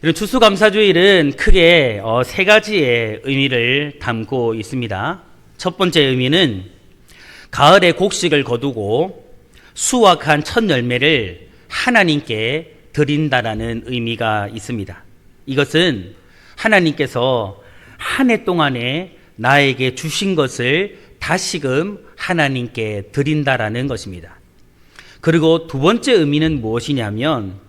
이런 추수감사주일은 크게 세 가지의 의미를 담고 있습니다. 첫 번째 의미는 가을에 곡식을 거두고 수확한 첫 열매를 하나님께 드린다라는 의미가 있습니다. 이것은 하나님께서 한 해 동안에 나에게 주신 것을 다시금 하나님께 드린다라는 것입니다. 그리고 두 번째 의미는 무엇이냐면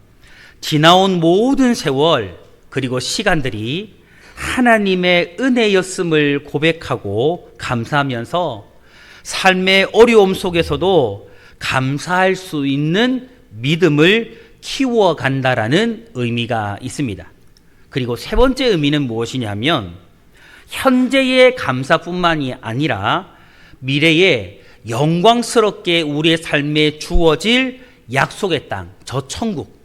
지나온 모든 세월 그리고 시간들이 하나님의 은혜였음을 고백하고 감사하면서 삶의 어려움 속에서도 감사할 수 있는 믿음을 키워간다라는 의미가 있습니다. 그리고 세 번째 의미는 무엇이냐면 현재의 감사뿐만이 아니라 미래에 영광스럽게 우리의 삶에 주어질 약속의 땅, 저 천국,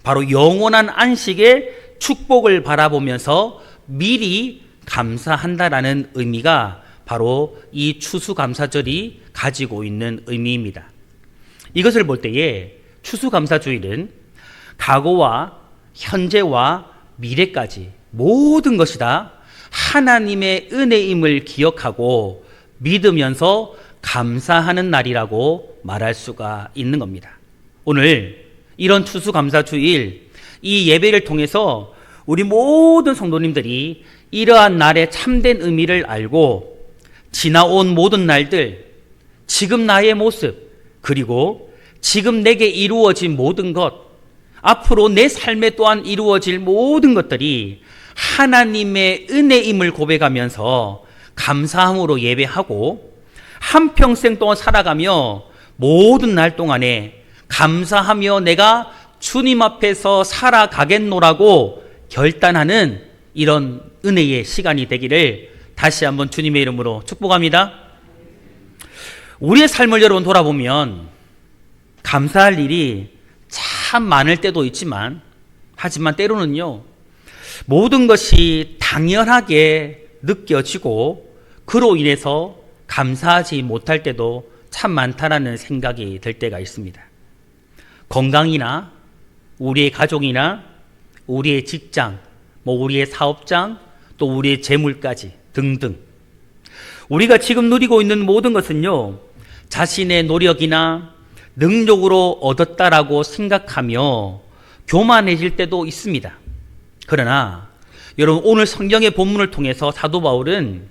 바로 영원한 안식의 축복을 바라보면서 미리 감사한다라는 의미가 바로 이 추수감사절이 가지고 있는 의미입니다. 이것을 볼 때에 추수감사주일은 과거와 현재와 미래까지 모든 것이 다 하나님의 은혜임을 기억하고 믿으면서 감사하는 날이라고 말할 수가 있는 겁니다. 오늘 이런 추수감사주일 이 예배를 통해서 우리 모든 성도님들이 이러한 날의 참된 의미를 알고 지나온 모든 날들, 지금 나의 모습, 그리고 지금 내게 이루어진 모든 것, 앞으로 내 삶에 또한 이루어질 모든 것들이 하나님의 은혜임을 고백하면서 감사함으로 예배하고 한평생 동안 살아가며 모든 날 동안에 감사하며 내가 주님 앞에서 살아가겠노라고 결단하는 이런 은혜의 시간이 되기를 다시 한번 주님의 이름으로 축복합니다. 우리의 삶을 여러분 돌아보면 감사할 일이 참 많을 때도 있지만 하지만 때로는요 모든 것이 당연하게 느껴지고 그로 인해서 감사하지 못할 때도 참 많다라는 생각이 들 때가 있습니다. 건강이나 우리의 가족이나 우리의 직장, 우리의 사업장, 또 우리의 재물까지 등등 우리가 지금 누리고 있는 모든 것은요 자신의 노력이나 능력으로 얻었다라고 생각하며 교만해질 때도 있습니다. 그러나 여러분 오늘 성경의 본문을 통해서 사도 바울은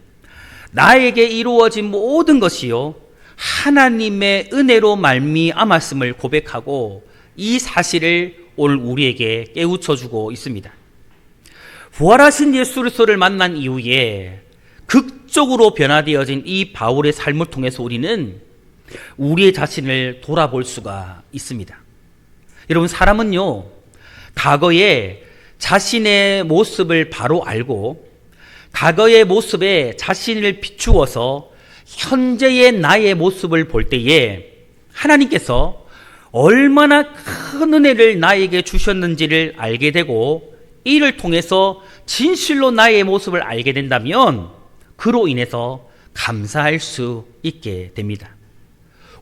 나에게 이루어진 모든 것이요 하나님의 은혜로 말미암았음을 고백하고 이 사실을 오늘 우리에게 깨우쳐주고 있습니다. 부활하신 예수 그리스도를 만난 이후에 극적으로 변화되어진 이 바울의 삶을 통해서 우리는 우리의 자신을 돌아볼 수가 있습니다. 여러분 사람은요 과거에 자신의 모습을 바로 알고 과거의 모습에 자신을 비추어서 현재의 나의 모습을 볼 때에 하나님께서 얼마나 큰 은혜를 나에게 주셨는지를 알게 되고 이를 통해서 진실로 나의 모습을 알게 된다면 그로 인해서 감사할 수 있게 됩니다.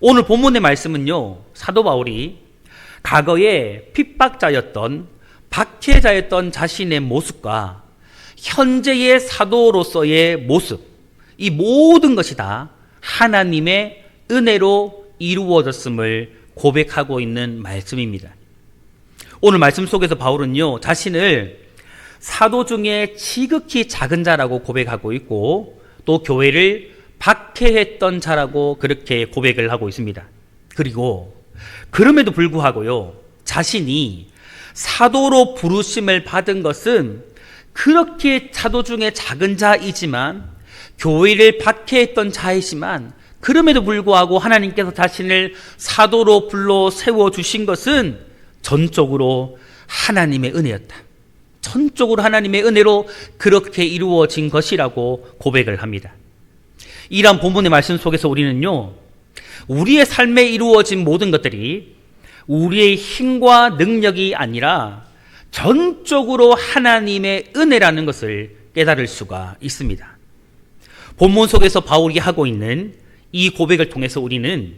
오늘 본문의 말씀은요 사도 바울이 과거에 핍박자였던 박해자였던 자신의 모습과 현재의 사도로서의 모습, 이 모든 것이 다 하나님의 은혜로 이루어졌음을 고백하고 있는 말씀입니다. 오늘 말씀 속에서 바울은요 자신을 사도 중에 지극히 작은 자라고 고백하고 있고 또 교회를 박해했던 자라고 그렇게 고백을 하고 있습니다. 그리고 그럼에도 불구하고요 자신이 사도로 부르심을 받은 것은 그렇게 사도 중에 작은 자이지만 교회를 박해했던 자이지만 그럼에도 불구하고 하나님께서 자신을 사도로 불러 세워주신 것은 전적으로 하나님의 은혜였다. 전적으로 하나님의 은혜로 그렇게 이루어진 것이라고 고백을 합니다. 이러한 본문의 말씀 속에서 우리는요 우리의 삶에 이루어진 모든 것들이 우리의 힘과 능력이 아니라 전적으로 하나님의 은혜라는 것을 깨달을 수가 있습니다. 본문 속에서 바울이 하고 있는 이 고백을 통해서 우리는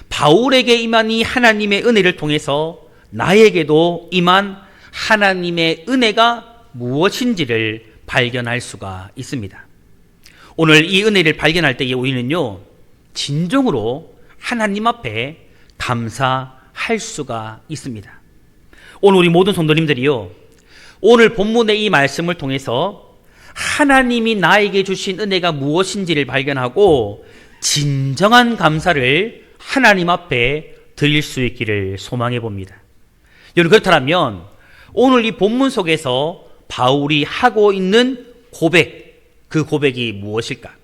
바울에게 임한 이 하나님의 은혜를 통해서 나에게도 임한 하나님의 은혜가 무엇인지를 발견할 수가 있습니다. 오늘 이 은혜를 발견할 때에 우리는요, 진정으로 하나님 앞에 감사할 수가 있습니다. 오늘 우리 모든 성도님들이요, 오늘 본문의 이 말씀을 통해서 하나님이 나에게 주신 은혜가 무엇인지를 발견하고 진정한 감사를 하나님 앞에 드릴 수 있기를 소망해 봅니다. 여러분, 그렇다면 오늘 이 본문 속에서 바울이 하고 있는 고백, 그 고백이 무엇일까?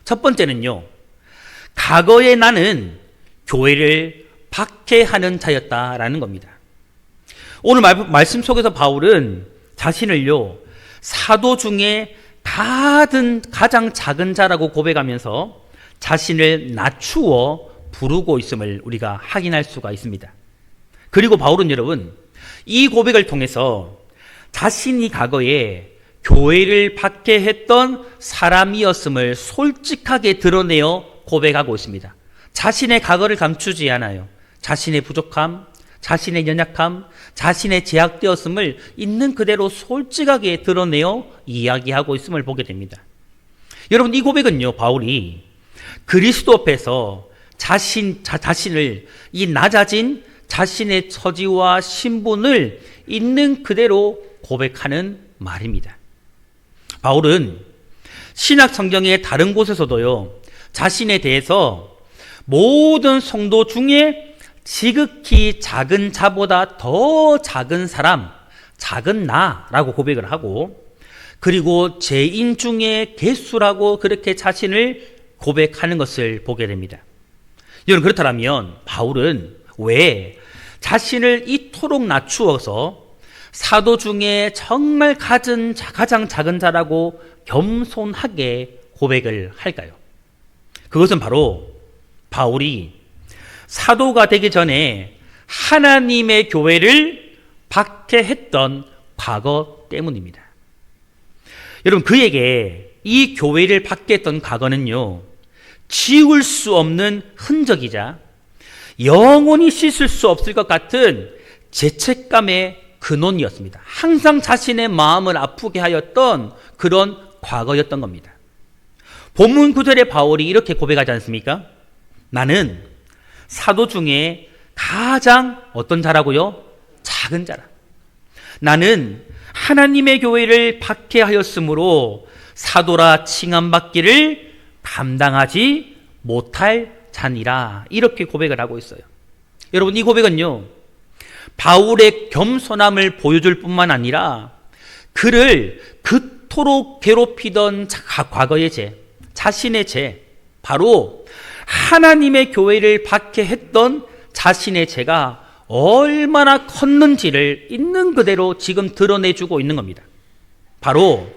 첫 번째는요, 과거에 나는 교회를 박해하는 자였다라는 겁니다. 오늘 말씀 속에서 바울은 자신을요, 사도 중에 가장 작은 자라고 고백하면서 자신을 낮추어 부르고 있음을 우리가 확인할 수가 있습니다. 그리고 바울은 여러분, 이 고백을 통해서 자신이 과거에 교회를 박해했던 사람이었음을 솔직하게 드러내어 고백하고 있습니다. 자신의 과거를 감추지 않아요. 자신의 부족함, 자신의 연약함, 자신의 제약되었음을 있는 그대로 솔직하게 드러내어 이야기하고 있음을 보게 됩니다. 여러분, 이 고백은요, 바울이 그리스도 앞에서 자신을, 이 낮아진 자신의 처지와 신분을 있는 그대로 고백하는 말입니다. 바울은 신약 성경의 다른 곳에서도요, 자신에 대해서 모든 성도 중에 지극히 작은 자보다 더 작은 사람, 작은 나라고 고백을 하고, 그리고 죄인 중에 개수라고 그렇게 자신을 고백하는 것을 보게 됩니다. 여러분, 그렇다면 바울은 왜 자신을 이토록 낮추어서 사도 중에 정말 가장 작은 자라고 겸손하게 고백을 할까요? 그것은 바로 바울이 사도가 되기 전에 하나님의 교회를 박해했던 과거 때문입니다. 여러분, 그에게 이 교회를 박해했던 과거는요, 지울 수 없는 흔적이자 영원히 씻을 수 없을 것 같은 죄책감의 근원이었습니다. 항상 자신의 마음을 아프게 하였던 그런 과거였던 겁니다. 본문 9절에 바울이 이렇게 고백하지 않습니까? 나는 사도 중에 가장 어떤 자라고요? 작은 자라. 나는 하나님의 교회를 박해하였으므로 사도라 칭함받기를 감당하지 못할 자니라. 이렇게 고백을 하고 있어요. 여러분, 이 고백은요, 바울의 겸손함을 보여줄 뿐만 아니라 그를 그토록 괴롭히던 과거의 죄, 자신의 죄, 바로 하나님의 교회를 박해했던 자신의 죄가 얼마나 컸는지를 있는 그대로 지금 드러내주고 있는 겁니다. 바로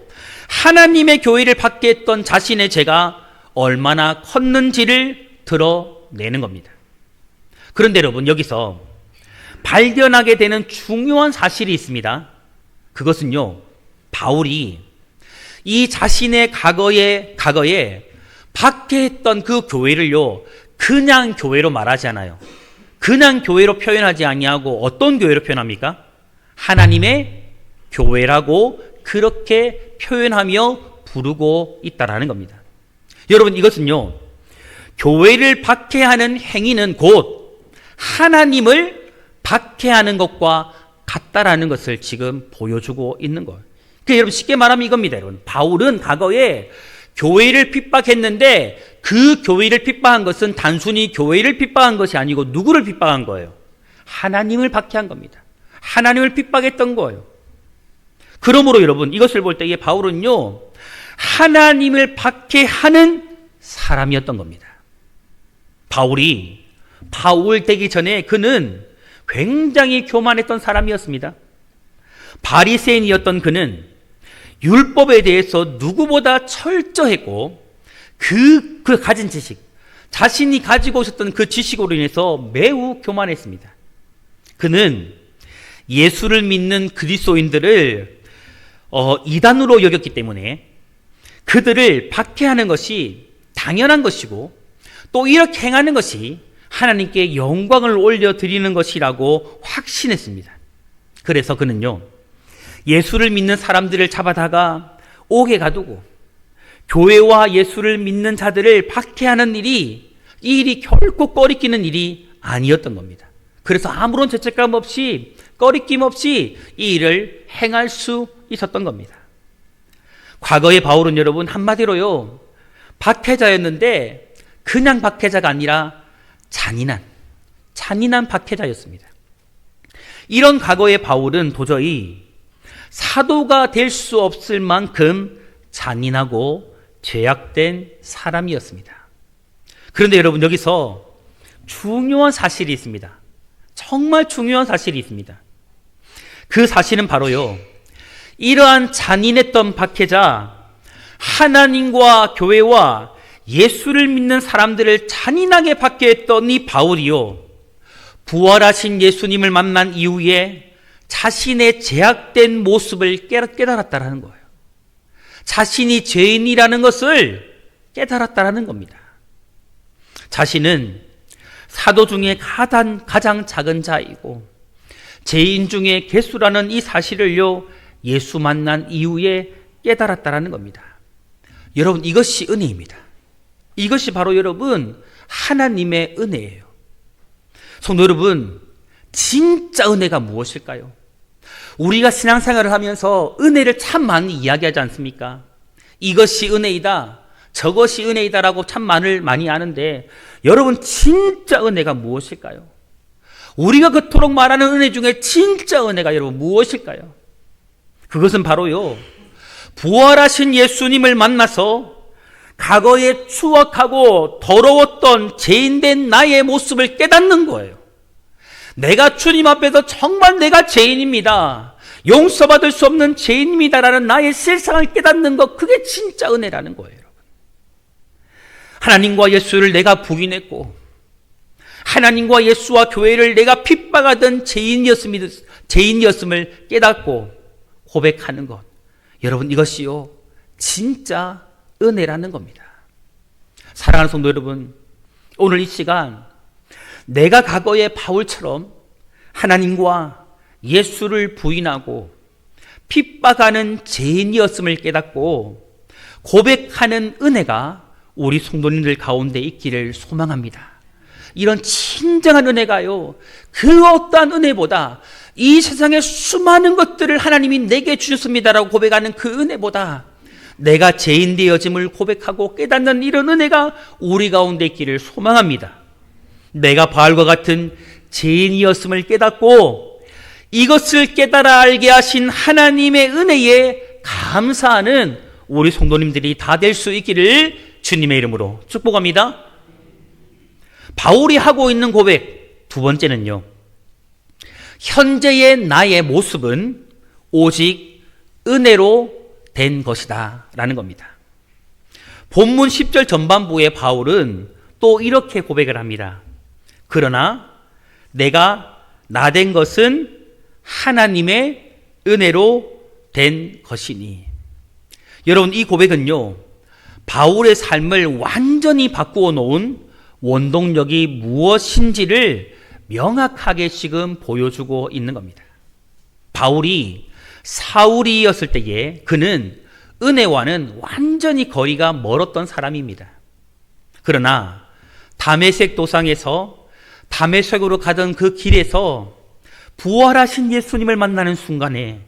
하나님의 교회를 박해했던 자신의 죄가 얼마나 컸는지를 드러내는 겁니다. 그런데 여러분, 여기서 발견하게 되는 중요한 사실이 있습니다. 그것은요, 바울이 이 자신의 과거에 박해했던 그 교회를요, 그냥 교회로 말하지 않아요. 그냥 교회로 표현하지 아니하고 어떤 교회로 표현합니까? 하나님의 교회라고 그렇게 표현하며 부르고 있다라는 겁니다. 여러분, 이것은요, 교회를 박해하는 행위는 곧 하나님을 박해하는 것과 같다라는 것을 지금 보여주고 있는 거예요. 그러니까 여러분, 쉽게 말하면 이겁니다. 여러분, 바울은 과거에 교회를 핍박했는데 그 교회를 핍박한 것은 단순히 교회를 핍박한 것이 아니고 누구를 핍박한 거예요? 하나님을 박해한 겁니다. 하나님을 핍박했던 거예요. 그러므로 여러분, 이것을 볼 때에 바울은요, 하나님을 박해하는 사람이었던 겁니다. 바울이 바울 되기 전에 그는 굉장히 교만했던 사람이었습니다. 바리새인이었던 그는 율법에 대해서 누구보다 철저했고 그 가진 지식, 자신이 가지고 있었던 그 지식으로 인해서 매우 교만했습니다. 그는 예수를 믿는 그리스도인들을 이단으로 여겼기 때문에 그들을 박해하는 것이 당연한 것이고 또 이렇게 행하는 것이 하나님께 영광을 올려드리는 것이라고 확신했습니다. 그래서 그는요, 예수를 믿는 사람들을 잡아다가 옥에 가두고 교회와 예수를 믿는 자들을 박해하는 이 일이 결코 꺼리끼는 일이 아니었던 겁니다. 그래서 아무런 죄책감 없이 꺼리낌 없이 이 일을 행할 수 있었던 겁니다. 과거의 바울은 여러분 한마디로요, 박해자였는데 그냥 박해자가 아니라 잔인한 박해자였습니다. 이런 과거의 바울은 도저히 사도가 될 수 없을 만큼 잔인하고 죄악된 사람이었습니다. 그런데 여러분 여기서 중요한 사실이 있습니다. 정말 중요한 사실이 있습니다. 그 사실은 바로요, 이러한 잔인했던 박해자, 하나님과 교회와 예수를 믿는 사람들을 잔인하게 박해했던 이 바울이요, 부활하신 예수님을 만난 이후에 자신의 제약된 모습을 깨달았다라는 거예요. 자신이 죄인이라는 것을 깨달았다라는 겁니다. 자신은 사도 중에 가장 작은 자이고 죄인 중에 괴수라는 이 사실을요, 예수 만난 이후에 깨달았다라는 겁니다. 여러분, 이것이 은혜입니다. 이것이 바로 여러분 하나님의 은혜예요. 성도 여러분, 진짜 은혜가 무엇일까요? 우리가 신앙생활을 하면서 은혜를 참 많이 이야기하지 않습니까? 이것이 은혜이다, 저것이 은혜이다라고 참 많이 아는데, 여러분 진짜 은혜가 무엇일까요? 우리가 그토록 말하는 은혜 중에 진짜 은혜가 여러분 무엇일까요? 그것은 바로요, 부활하신 예수님을 만나서 과거에 추악하고 더러웠던 죄인된 나의 모습을 깨닫는 거예요. 내가 주님 앞에서 정말 내가 죄인입니다, 용서받을 수 없는 죄인입니다라는 나의 실상을 깨닫는 것, 그게 진짜 은혜라는 거예요. 여러분, 하나님과 예수를 내가 부인했고 하나님과 예수와 교회를 내가 핍박하던 죄인이었음을 깨닫고 고백하는 것, 여러분 이것이요 진짜 은혜라는 겁니다. 사랑하는 성도 여러분, 오늘 이 시간 내가 과거의 바울처럼 하나님과 예수를 부인하고 핍박하는 죄인이었음을 깨닫고 고백하는 은혜가 우리 성도님들 가운데 있기를 소망합니다. 이런 진정한 은혜가요, 그 어떠한 은혜보다, 이 세상의 수많은 것들을 하나님이 내게 주셨습니다라고 고백하는 그 은혜보다 내가 죄인 되어짐을 고백하고 깨닫는 이런 은혜가 우리 가운데 있기를 소망합니다. 내가 바울과 같은 죄인이었음을 깨닫고 이것을 깨달아 알게 하신 하나님의 은혜에 감사하는 우리 성도님들이 다 될 수 있기를 주님의 이름으로 축복합니다. 바울이 하고 있는 고백 두 번째는요, 현재의 나의 모습은 오직 은혜로 된 것이다 라는 겁니다. 본문 10절 전반부에 바울은 또 이렇게 고백을 합니다. 그러나 내가 나 된 것은 하나님의 은혜로 된 것이니. 여러분, 이 고백은요, 바울의 삶을 완전히 바꾸어 놓은 원동력이 무엇인지를 명확하게 지금 보여주고 있는 겁니다. 바울이 사울이었을 때에 그는 은혜와는 완전히 거리가 멀었던 사람입니다. 그러나 다메섹 도상에서 다메섹으로 가던 그 길에서 부활하신 예수님을 만나는 순간에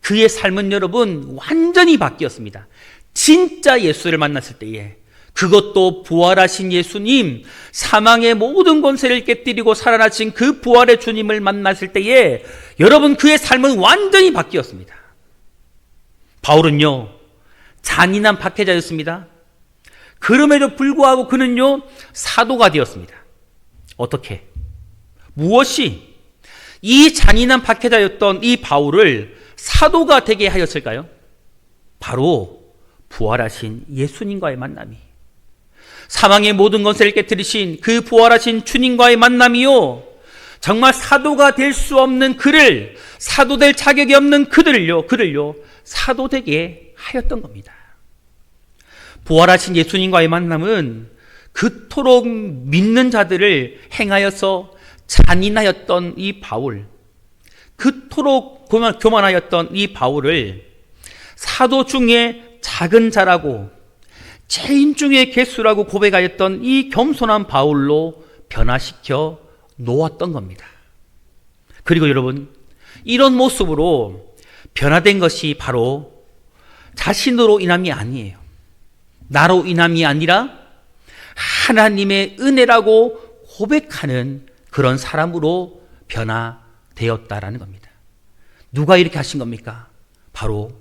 그의 삶은 여러분 완전히 바뀌었습니다. 진짜 예수를 만났을 때에, 그것도 부활하신 예수님, 사망의 모든 권세를 깨뜨리고 살아나신 그 부활의 주님을 만났을 때에 여러분 그의 삶은 완전히 바뀌었습니다. 바울은요 잔인한 박해자였습니다. 그럼에도 불구하고 그는요 사도가 되었습니다. 어떻게? 무엇이 이 잔인한 박해자였던 이 바울을 사도가 되게 하였을까요? 바로 부활하신 예수님과의 만남이, 사망의 모든 것을 깨뜨리신 그 부활하신 주님과의 만남이요, 정말 사도가 될 수 없는 그를, 사도 될 자격이 없는 그들을요 사도 되게 하였던 겁니다. 부활하신 예수님과의 만남은 그토록 믿는 자들을 행하여서 잔인하였던 이 바울, 그토록 교만하였던 이 바울을 사도 중에 작은 자라고 죄인 중에 괴수라고 고백하였던 이 겸손한 바울로 변화시켜 놓았던 겁니다. 그리고 여러분, 이런 모습으로 변화된 것이 바로 자신으로 인함이 아니에요. 나로 인함이 아니라 하나님의 은혜라고 고백하는 그런 사람으로 변화되었다라는 겁니다. 누가 이렇게 하신 겁니까? 바로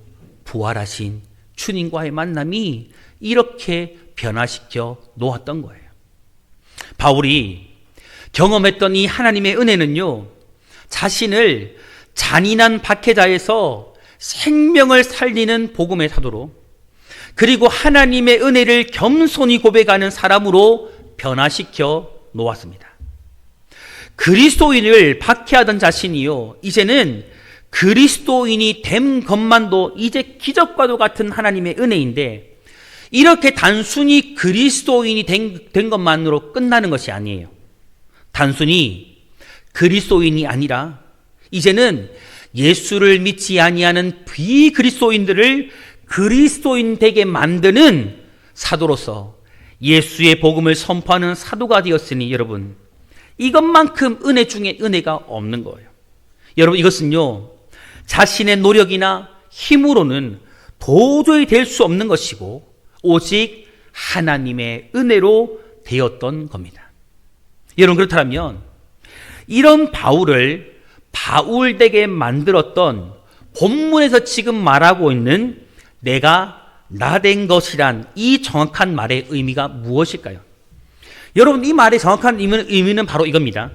부활하신 주님과의 만남이 이렇게 변화시켜 놓았던 거예요. 바울이 경험했던 이 하나님의 은혜는요, 자신을 잔인한 박해자에서 생명을 살리는 복음의 사도로, 그리고 하나님의 은혜를 겸손히 고백하는 사람으로 변화시켜 놓았습니다. 그리스도인을 박해하던 자신이요, 이제는 그리스도인이 된 것만도 이제 기적과도 같은 하나님의 은혜인데, 이렇게 단순히 그리스도인이 된 것만으로 끝나는 것이 아니에요. 단순히 그리스도인이 아니라 이제는 예수를 믿지 아니하는 비그리스도인들을 그리스도인 되게 만드는 사도로서 예수의 복음을 선포하는 사도가 되었으니, 여러분, 이것만큼 은혜 중에 은혜가 없는 거예요. 여러분, 이것은요, 자신의 노력이나 힘으로는 도저히 될 수 없는 것이고 오직 하나님의 은혜로 되었던 겁니다. 여러분, 그렇다면 이런 바울을 바울되게 만들었던 본문에서 지금 말하고 있는 내가 나 된 것이란 이 정확한 말의 의미가 무엇일까요? 여러분, 이 말의 정확한 의미는 바로 이겁니다.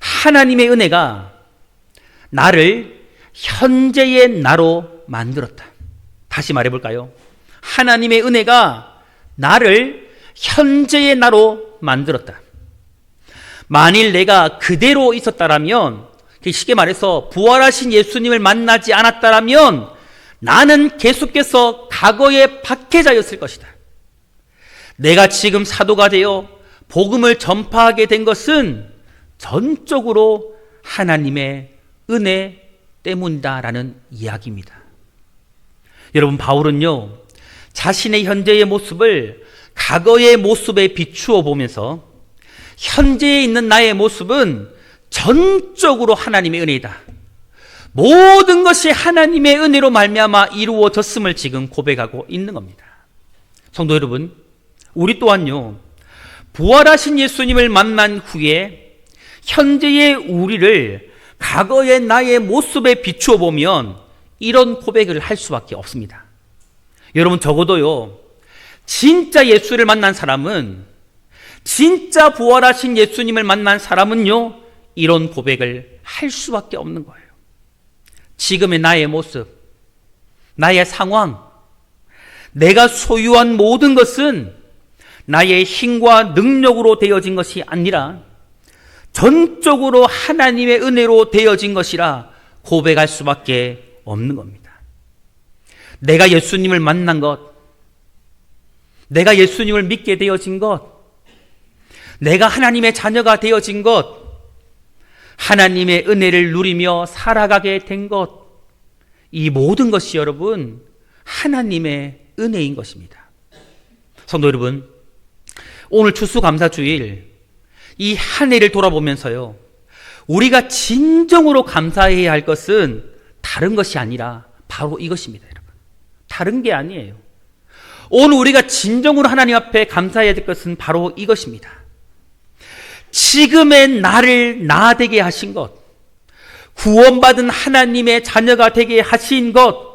하나님의 은혜가 나를 현재의 나로 만들었다. 다시 말해볼까요? 하나님의 은혜가 나를 현재의 나로 만들었다. 만일 내가 그대로 있었다라면, 쉽게 말해서 부활하신 예수님을 만나지 않았다라면 나는 계속해서 과거의 박해자였을 것이다. 내가 지금 사도가 되어 복음을 전파하게 된 것은 전적으로 하나님의 은혜 때문이다라는 이야기입니다. 여러분, 바울은요, 자신의 현재의 모습을 과거의 모습에 비추어 보면서 현재에 있는 나의 모습은 전적으로 하나님의 은혜이다. 모든 것이 하나님의 은혜로 말미암아 이루어졌음을 지금 고백하고 있는 겁니다. 성도 여러분, 우리 또한요, 부활하신 예수님을 만난 후에 현재의 우리를 과거의 나의 모습에 비추어 보면 이런 고백을 할 수밖에 없습니다. 여러분, 적어도요, 진짜 예수를 만난 사람은, 진짜 부활하신 예수님을 만난 사람은요, 이런 고백을 할 수밖에 없는 거예요. 지금의 나의 모습, 나의 상황, 내가 소유한 모든 것은 나의 힘과 능력으로 되어진 것이 아니라 전적으로 하나님의 은혜로 되어진 것이라 고백할 수밖에 없는 겁니다. 내가 예수님을 만난 것, 내가 예수님을 믿게 되어진 것, 내가 하나님의 자녀가 되어진 것, 하나님의 은혜를 누리며 살아가게 된 것, 이 모든 것이 여러분 하나님의 은혜인 것입니다. 성도 여러분, 오늘 추수감사주일 이 한 해를 돌아보면서요, 우리가 진정으로 감사해야 할 것은 다른 것이 아니라 바로 이것입니다. 여러분, 다른 게 아니에요. 오늘 우리가 진정으로 하나님 앞에 감사해야 될 것은 바로 이것입니다. 지금의 나를 나 되게 하신 것, 구원받은 하나님의 자녀가 되게 하신 것,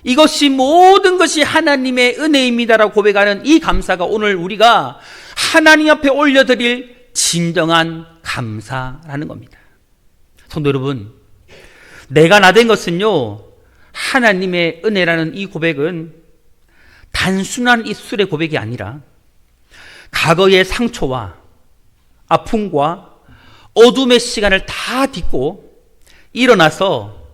이것이 모든 것이 하나님의 은혜입니다라고 고백하는 이 감사가 오늘 우리가 하나님 앞에 올려드릴 진정한 감사라는 겁니다. 성도 여러분, 내가 나 된 것은요, 하나님의 은혜라는 이 고백은 단순한 입술의 고백이 아니라 과거의 상처와 아픔과 어둠의 시간을 다 딛고 일어나서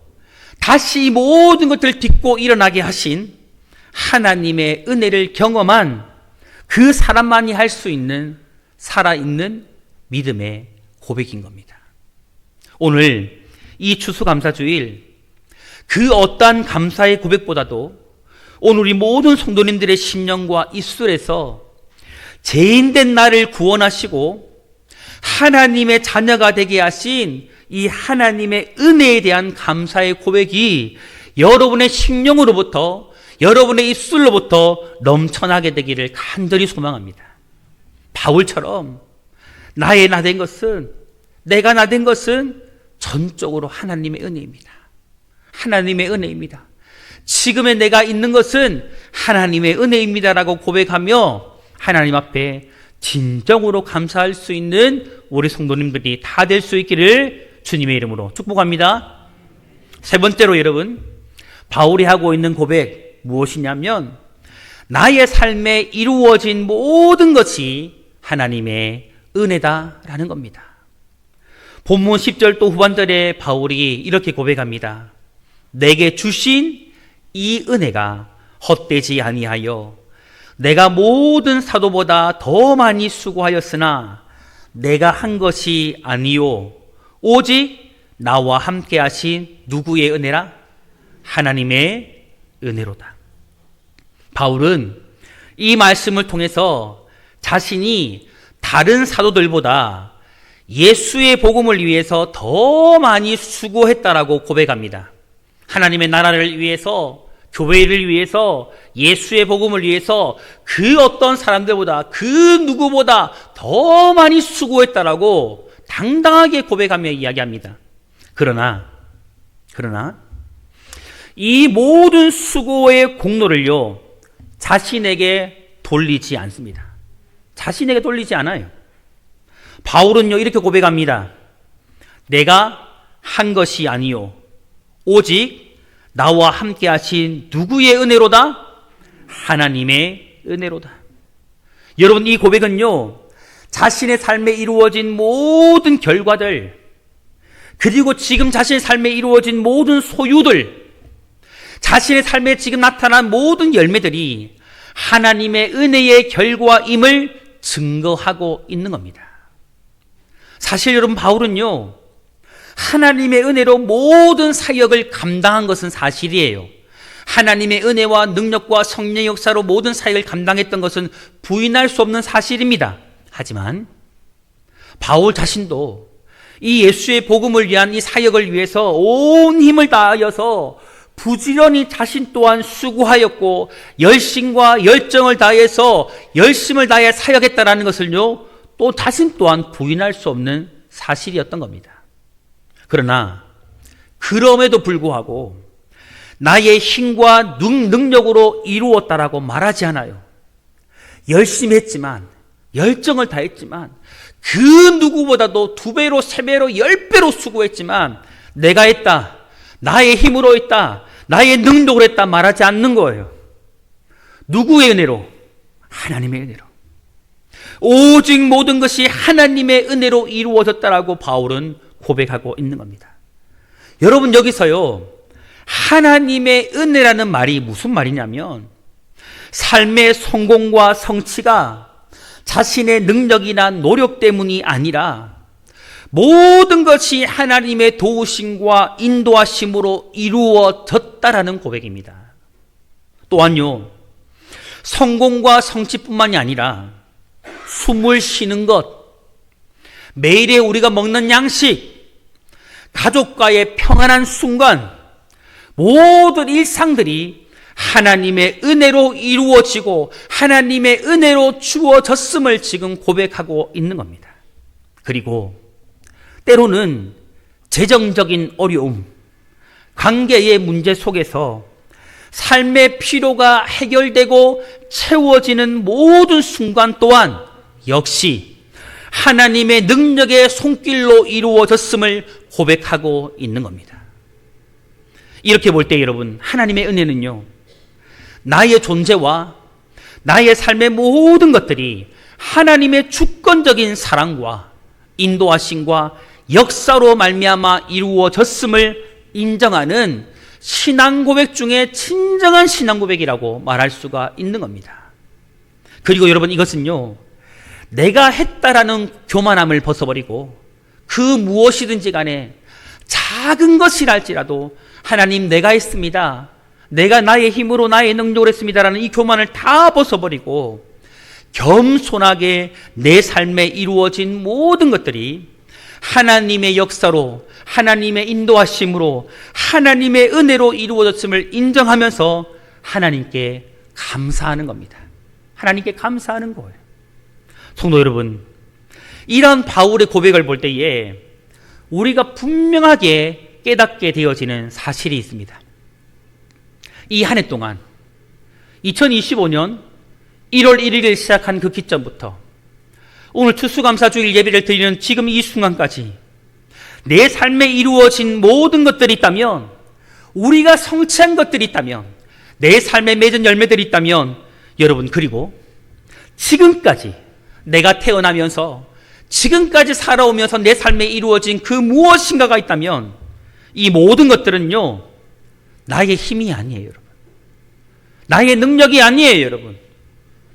다시 모든 것들을 딛고 일어나게 하신 하나님의 은혜를 경험한 그 사람만이 할 수 있는 살아있는 믿음의 고백인 겁니다. 오늘 이 추수감사주일 그 어떠한 감사의 고백보다도 오늘 우리 모든 성도님들의 심령과 입술에서 죄인된 나를 구원하시고 하나님의 자녀가 되게 하신 이 하나님의 은혜에 대한 감사의 고백이 여러분의 심령으로부터, 여러분의 입술로부터 넘쳐나게 되기를 간절히 소망합니다. 바울처럼 나의 나 된 것은, 내가 나 된 것은 전적으로 하나님의 은혜입니다. 하나님의 은혜입니다. 지금의 내가 있는 것은 하나님의 은혜입니다라고 고백하며 하나님 앞에 진정으로 감사할 수 있는 우리 성도님들이 다 될 수 있기를 주님의 이름으로 축복합니다. 세 번째로 여러분, 바울이 하고 있는 고백 무엇이냐면 나의 삶에 이루어진 모든 것이 하나님의 은혜다라는 겁니다. 본문 10절 또 후반절에 바울이 이렇게 고백합니다. 내게 주신 이 은혜가 헛되지 아니하여 내가 모든 사도보다 더 많이 수고하였으나 내가 한 것이 아니요 오직 나와 함께 하신 누구의 은혜라? 하나님의 은혜로다. 바울은 이 말씀을 통해서 자신이 다른 사도들보다 예수의 복음을 위해서 더 많이 수고했다라고 고백합니다. 하나님의 나라를 위해서, 교회를 위해서, 예수의 복음을 위해서 그 어떤 사람들보다, 그 누구보다 더 많이 수고했다라고 당당하게 고백하며 이야기합니다. 그러나 이 모든 수고의 공로를요, 자신에게 돌리지 않습니다. 자신에게 돌리지 않아요. 바울은요, 이렇게 고백합니다. 내가 한 것이 아니요 오직 나와 함께 하신 누구의 은혜로다? 하나님의 은혜로다. 여러분, 이 고백은요, 자신의 삶에 이루어진 모든 결과들, 그리고 지금 자신의 삶에 이루어진 모든 소유들, 자신의 삶에 지금 나타난 모든 열매들이 하나님의 은혜의 결과임을 증거하고 있는 겁니다. 사실 여러분, 바울은요, 하나님의 은혜로 모든 사역을 감당한 것은 사실이에요. 하나님의 은혜와 능력과 성령의 역사로 모든 사역을 감당했던 것은 부인할 수 없는 사실입니다. 하지만 바울 자신도 이 예수의 복음을 위한 이 사역을 위해서 온 힘을 다하여서 부지런히 자신 또한 수고하였고 열심과 열정을 다해서 열심을 다해 사역했다라는 것을요, 또 자신 또한 부인할 수 없는 사실이었던 겁니다. 그러나 그럼에도 불구하고 나의 힘과 능력으로 이루었다라고 말하지 않아요. 열심히 했지만, 열정을 다했지만, 그 누구보다도 2배로, 3배로, 10배로 수고했지만 내가 했다, 나의 힘으로 했다, 나의 능력으로 했다 말하지 않는 거예요. 누구의 은혜로? 하나님의 은혜로. 오직 모든 것이 하나님의 은혜로 이루어졌다라고 바울은 고백하고 있는 겁니다. 여러분, 여기서요, 하나님의 은혜라는 말이 무슨 말이냐면 삶의 성공과 성취가 자신의 능력이나 노력 때문이 아니라 모든 것이 하나님의 도우심과 인도하심으로 이루어졌다라는 고백입니다. 또한요, 성공과 성취뿐만이 아니라 숨을 쉬는 것, 매일에 우리가 먹는 양식, 가족과의 평안한 순간, 모든 일상들이 하나님의 은혜로 이루어지고 하나님의 은혜로 주어졌음을 지금 고백하고 있는 겁니다. 그리고 때로는 재정적인 어려움, 관계의 문제 속에서 삶의 피로가 해결되고 채워지는 모든 순간 또한 역시 하나님의 능력의 손길로 이루어졌음을 고백하고 있는 겁니다. 이렇게 볼 때 여러분, 하나님의 은혜는요, 나의 존재와 나의 삶의 모든 것들이 하나님의 주권적인 사랑과 인도하심과 역사로 말미암아 이루어졌음을 인정하는 신앙 고백 중에 진정한 신앙 고백이라고 말할 수가 있는 겁니다. 그리고 여러분, 이것은요, 내가 했다라는 교만함을 벗어버리고 그 무엇이든지 간에 작은 것이랄지라도 하나님 내가 했습니다, 내가 나의 힘으로 나의 능력으로 했습니다라는 이 교만을 다 벗어버리고 겸손하게 내 삶에 이루어진 모든 것들이 하나님의 역사로, 하나님의 인도하심으로, 하나님의 은혜로 이루어졌음을 인정하면서 하나님께 감사하는 겁니다. 하나님께 감사하는 거예요. 성도 여러분, 이런 바울의 고백을 볼 때에 우리가 분명하게 깨닫게 되어지는 사실이 있습니다. 이 한 해 동안 2025년 1월 1일을 시작한 그 기점부터 오늘 추수감사주일 예배를 드리는 지금 이 순간까지 내 삶에 이루어진 모든 것들이 있다면, 우리가 성취한 것들이 있다면, 내 삶에 맺은 열매들이 있다면, 여러분, 그리고 지금까지 내가 태어나면서 지금까지 살아오면서 내 삶에 이루어진 그 무엇인가가 있다면 이 모든 것들은요, 나의 힘이 아니에요, 여러분. 나의 능력이 아니에요, 여러분.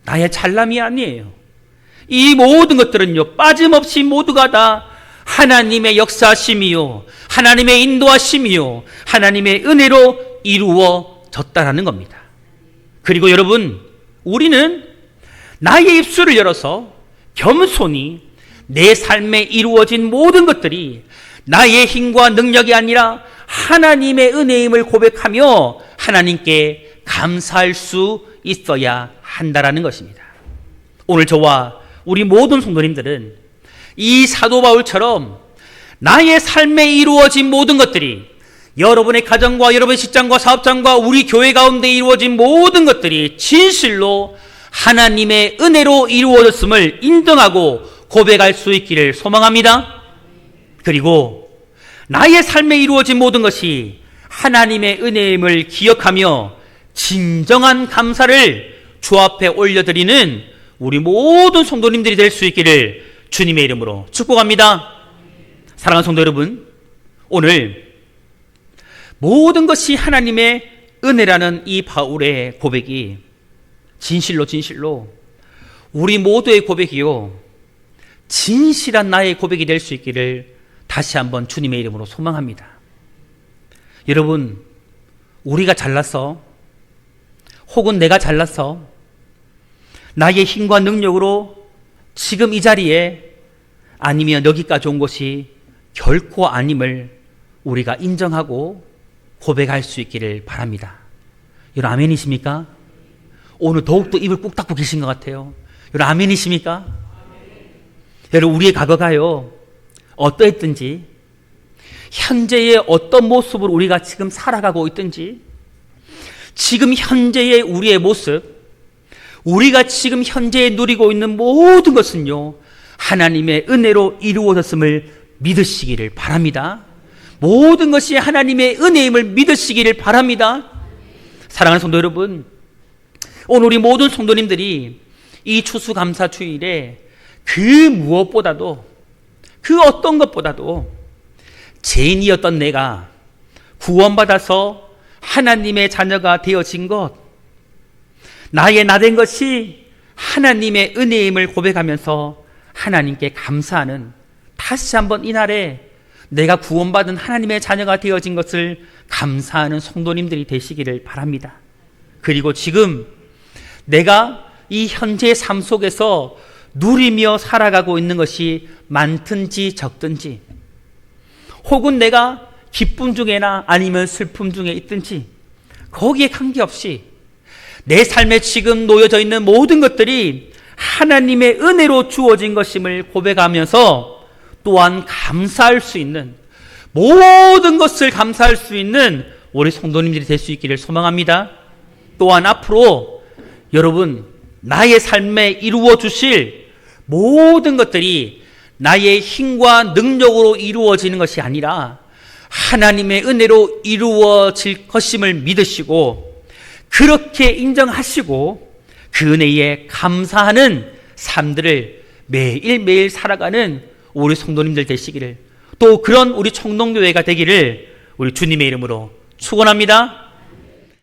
나의 잘남이 아니에요. 이 모든 것들은요, 빠짐없이 모두가 다 하나님의 역사하심이요, 하나님의 인도하심이요, 하나님의 은혜로 이루어졌다라는 겁니다. 그리고 여러분, 우리는 나의 입술을 열어서 겸손히 내 삶에 이루어진 모든 것들이 나의 힘과 능력이 아니라 하나님의 은혜임을 고백하며 하나님께 감사할 수 있어야 한다라는 것입니다. 오늘 저와 우리 모든 성도님들은 이 사도 바울처럼 나의 삶에 이루어진 모든 것들이, 여러분의 가정과 여러분의 직장과 사업장과 우리 교회 가운데 이루어진 모든 것들이 진실로 하나님의 은혜로 이루어졌음을 인정하고 고백할 수 있기를 소망합니다. 그리고 나의 삶에 이루어진 모든 것이 하나님의 은혜임을 기억하며 진정한 감사를 주 앞에 올려드리는 우리 모든 성도님들이 될 수 있기를 주님의 이름으로 축복합니다. 사랑하는 성도 여러분, 오늘 모든 것이 하나님의 은혜라는 이 바울의 고백이 진실로 우리 모두의 고백이요, 진실한 나의 고백이 될 수 있기를 다시 한번 주님의 이름으로 소망합니다. 여러분, 우리가 잘났어, 혹은 내가 잘났어, 나의 힘과 능력으로 지금 이 자리에 아니면 여기까지 온 것이 결코 아님을 우리가 인정하고 고백할 수 있기를 바랍니다. 여러분, 아멘이십니까? 오늘 더욱더 입을 꾹 닫고 계신 것 같아요. 여러분, 아멘이십니까? 여러분, 우리의 과거가요, 어떠했든지, 현재의 어떤 모습으로 우리가 지금 살아가고 있든지, 지금 현재의 우리의 모습, 우리가 지금 현재에 누리고 있는 모든 것은요, 하나님의 은혜로 이루어졌음을 믿으시기를 바랍니다. 모든 것이 하나님의 은혜임을 믿으시기를 바랍니다. 사랑하는 성도 여러분, 오늘 우리 모든 성도님들이 이 추수감사주일에 그 무엇보다도, 그 어떤 것보다도 죄인이었던 내가 구원받아서 하나님의 자녀가 되어진 것, 나의 나된 것이 하나님의 은혜임을 고백하면서 하나님께 감사하는, 다시 한번 이날에 내가 구원받은 하나님의 자녀가 되어진 것을 감사하는 성도님들이 되시기를 바랍니다. 그리고 지금 내가 이 현재의 삶 속에서 누리며 살아가고 있는 것이 많든지 적든지, 혹은 내가 기쁨 중에나 아니면 슬픔 중에 있든지, 거기에 관계없이 내 삶에 지금 놓여져 있는 모든 것들이 하나님의 은혜로 주어진 것임을 고백하면서 또한 감사할 수 있는, 모든 것을 감사할 수 있는 우리 성도님들이 될 수 있기를 소망합니다. 또한 앞으로 여러분, 나의 삶에 이루어 주실 모든 것들이 나의 힘과 능력으로 이루어지는 것이 아니라 하나님의 은혜로 이루어질 것임을 믿으시고, 그렇게 인정하시고 그 은혜에 감사하는 삶들을 매일매일 살아가는 우리 성도님들 되시기를, 또 그런 우리 청동교회가 되기를 우리 주님의 이름으로 축원합니다.